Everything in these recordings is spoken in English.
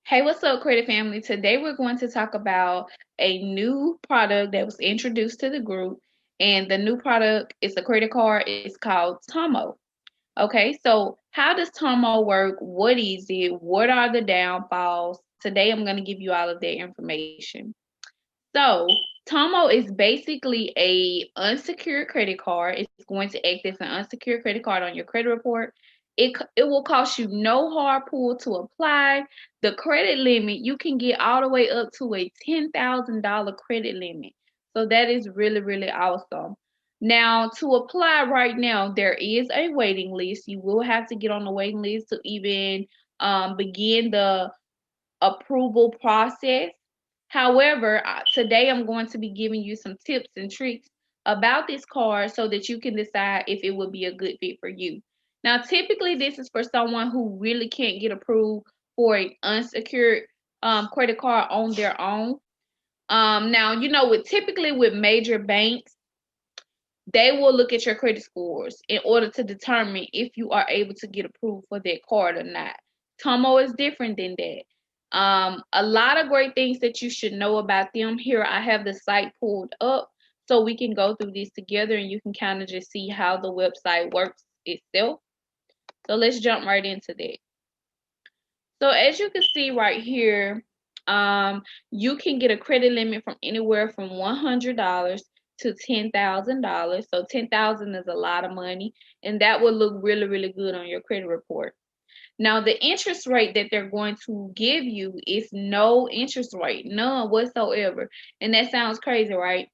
Hey, what's up, Credit Family? Today we're going to talk about a new product that was introduced to the group, and the new product is a credit card. It's called Tomo. Okay, so how does Tomo work? What is it? What are the downfalls? Today I'm going to give you all of that information. So, Tomo is basically a unsecured credit card. It's going to act as an unsecured credit card on your credit report. It will cost you no hard pull to apply. The credit limit, you can get all the way up to a $10,000 credit limit. So that is really, really awesome. Now, to apply right now, there is a waiting list. You will have to get on the waiting list to even begin the approval process. However, today I'm going to be giving you some tips and tricks about this card so that you can decide if it would be a good fit for you. Now, typically, this is for someone who really can't get approved for an unsecured credit card on their own. Now, typically with major banks, they will look at your credit scores in order to determine if you are able to get approved for that card or not. Tomo is different than that. A lot of great things that you should know about them. Here, I have the site pulled up so we can go through this together and you can kind of just see how the website works itself. So let's jump right into that. So as you can see right here, you can get a credit limit from anywhere from $100 to $10,000. So 10,000 is a lot of money, and that will look really, really good on your credit report. Now, the interest rate that they're going to give you is no interest rate, none whatsoever. And that sounds crazy, right?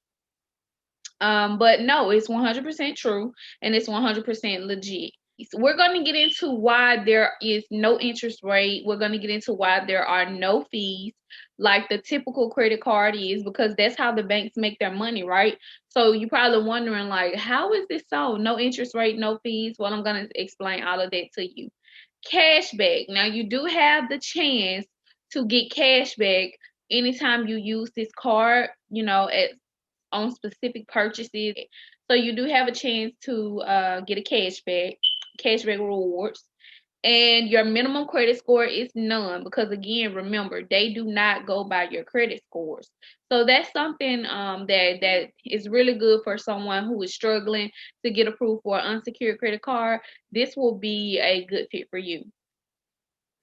But no, it's 100% true and it's 100% legit. We're going to get into why there is no interest rate. We're going to get into why there are no fees like the typical credit card is, because that's how the banks make their money, right? So you're probably wondering, like, how is this so? No interest rate, no fees. Well, I'm going to explain all of that to you. Cashback. Now, you do have the chance to get cashback anytime you use this card, on specific purchases. So you do have a chance to get a cashback rewards. And your minimum credit score is none, because again, remember, they do not go by your credit scores. So that's something that is really good for someone who is struggling to get approved for an unsecured credit card. This will be a good fit for you.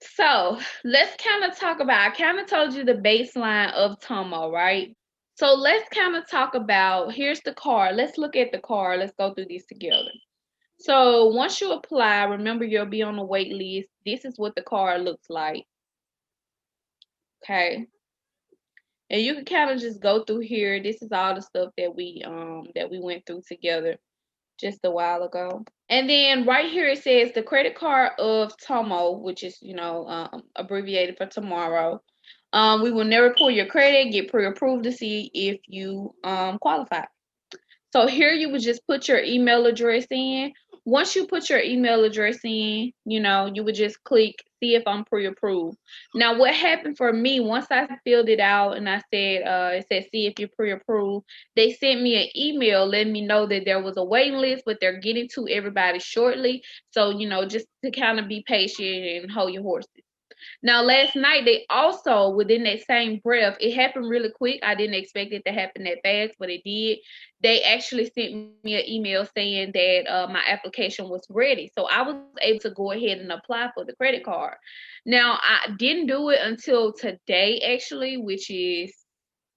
So let's kind of talk about, I kind of told you the baseline of Tomo, right? So let's kind of talk about, here's the card. Let's look at the card. Let's go through these together. So once you apply, remember you'll be on the wait list. This is what the card looks like. Okay. And you can kind of just go through here. This is all the stuff that we went through together just a while ago. And then right here it says the credit card of Tomo, which is abbreviated for tomorrow. We will never pull your credit, get pre-approved to see if you qualify. So here you would just put your email address in. Once you put your email address in, you would just click see if I'm pre-approved. Now, what happened for me, once I filled it out and I said, it said see if you're pre-approved, they sent me an email letting me know that there was a waiting list, but they're getting to everybody shortly. So, just to kind of be patient and hold your horses. Now, last night, they also, within that same breath, it happened really quick. I didn't expect it to happen that fast, but it did. They actually sent me an email saying that my application was ready. So I was able to go ahead and apply for the credit card. Now, I didn't do it until today, actually, which is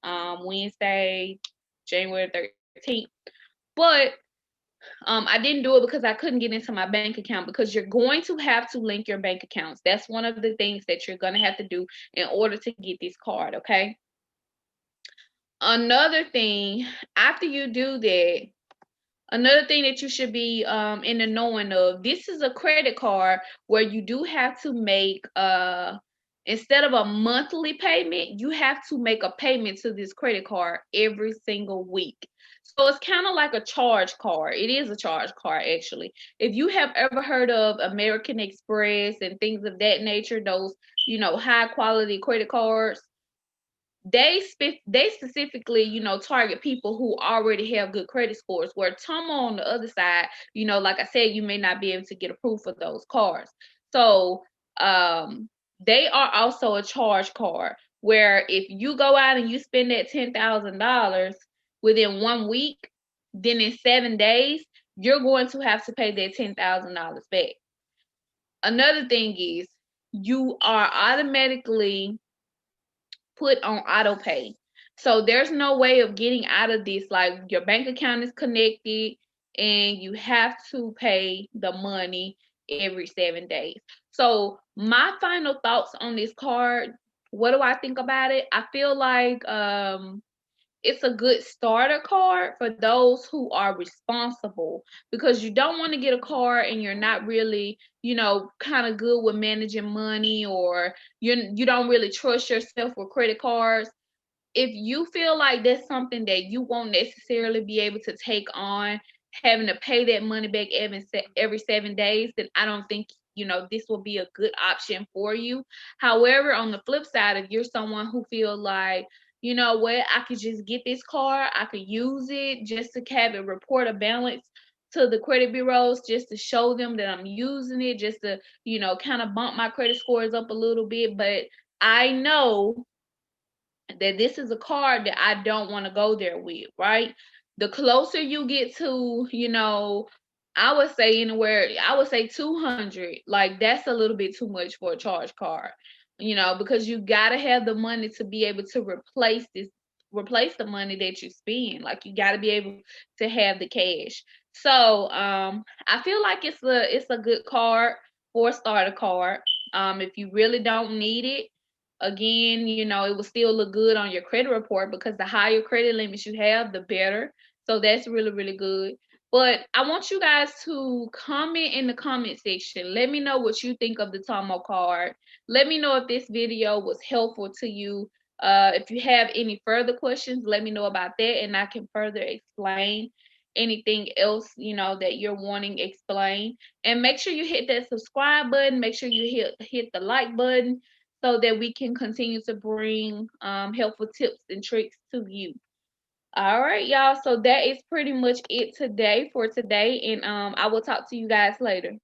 Wednesday, January 13th. But I didn't do it because I couldn't get into my bank account, because you're going to have to link your bank accounts. That's one of the things that you're going to have to do in order to get this card, okay? Another thing, after you do that, another thing that you should be in the knowing of, this is a credit card where you do have to make instead of a monthly payment, you have to make a payment to this credit card every single week. So it's kind of like a charge card. It is a charge card, actually. If you have ever heard of American Express and things of that nature, those, high quality credit cards, they specifically, target people who already have good credit scores. Where Tomo on the other side, like I said, you may not be able to get approved for those cards. So they are also a charge card where if you go out and you spend that $10,000 within 1 week, then in 7 days, you're going to have to pay that $10,000 back. Another thing is you are automatically put on auto pay. So there's no way of getting out of this. Like your bank account is connected and you have to pay the money every 7 days. So my final thoughts on this card, what do I think about it? I feel like it's a good starter card for those who are responsible, because you don't want to get a card and you're not really, kind of good with managing money, or you don't really trust yourself with credit cards. If you feel like that's something that you won't necessarily be able to take on, having to pay that money back every 7 days, then I don't think this will be a good option for you. However, on the flip side, if you're someone who feel like, you know what, I could just get this card, I could use it just to have it report a balance to the credit bureaus, just to show them that I'm using it, just to kind of bump my credit scores up a little bit. But I know that this is a card that I don't want to go there with, right? The closer you get to, I would say 200. Like that's a little bit too much for a charge card, because you got to have the money to be able to replace the money that you spend. Like you got to be able to have the cash. So, I feel like it's a good card for a starter card. If you really don't need it, again, it will still look good on your credit report, because the higher credit limits you have, the better. So that's really, really good. But I want you guys to comment in the comment section. Let me know what you think of the Tomo card. Let me know if this video was helpful to you. If you have any further questions, let me know about that, and I can further explain anything else that you're wanting explained. And make sure you hit that subscribe button. Make sure you hit the like button, so that we can continue to bring helpful tips and tricks to you. All right, y'all. So that is pretty much it today for today. And I will talk to you guys later.